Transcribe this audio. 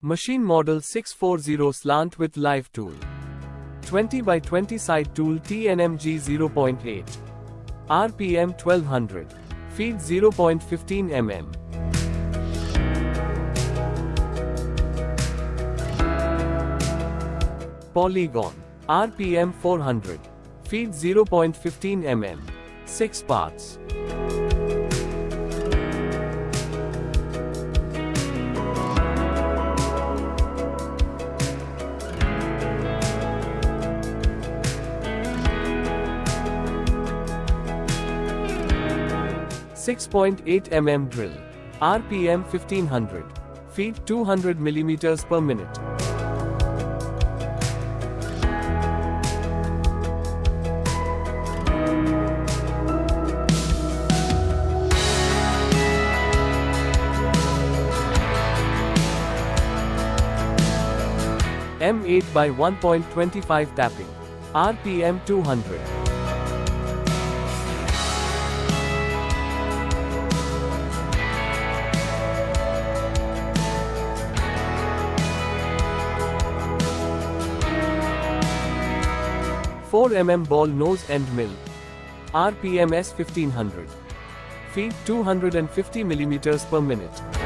Machine model 640 slant with live tool. 20 by 20 side tool TNMG 0.8. RPM 1200. Feed 0.15 mm. Polygon. RPM 400. Feed 0.15 mm. 6 parts. .8 drill. RPM 1500. Feed 200 mm per minute. M8 by 1.25 tapping. RPM 200. .4 ball nose end mill. RPMS 1500. Feed 250 mm per minute.